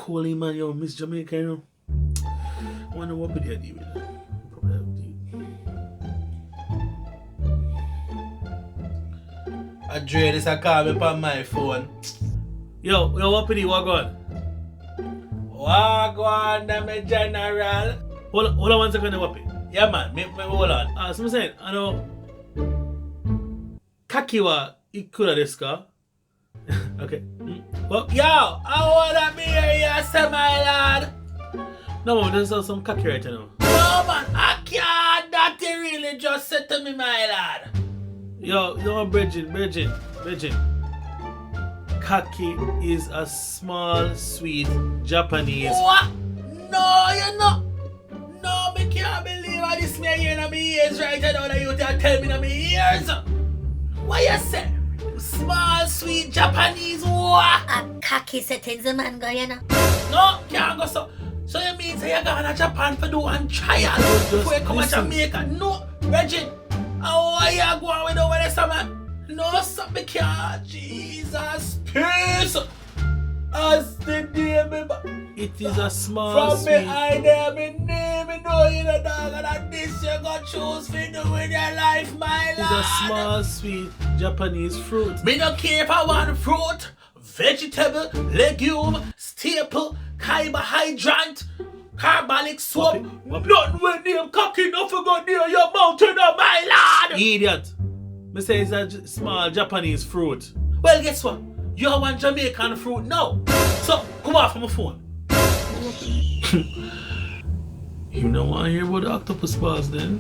Coley man, yo, Miss Jamaica, you know. I wonder what would they do with it. Probably have to. Andre, this a call me on my phone. Yo, what would what going? What going, my general? Hold on 1 second, Wappy. Yeah, man, me hold on. So I'm saying, I know. Kakiwa ikura desu ka? Okay. Well, Yo, I wanna be here, you say, my lad. no, man, there's some kaki right now. No, man, I can't. That you really just said to me, my lad. Yo, Bridget. Kaki is a small, sweet Japanese. What? No, you're not. No, me can't believe I this me here in my ears right now that you tell me in my ears. What you say? Small, sweet Japanese what? A cocky settings a man go, you know. No, can't go so. So you mean say you're going to Japan for do one trial before you come to Jamaica? No, Reggie. How are you going with over there, man? No, sir, me can't. Jesus, peace. As the day me It is a small, from sweet. behind there, me name, me know you the dog, and that this you got choose for do with your life, my It's lad. a small, sweet Japanese fruit. Me no care if I want fruit, vegetable, legume, staple, carbohydrate, carbolic soap. Wappy. Nothing when name cocky no for go near your mountain, oh my lad. Idiot. Me say it's a small Japanese fruit. Well, guess what? You want Jamaican fruit now. So come off from my phone. You don't want to hear about the octopus balls then?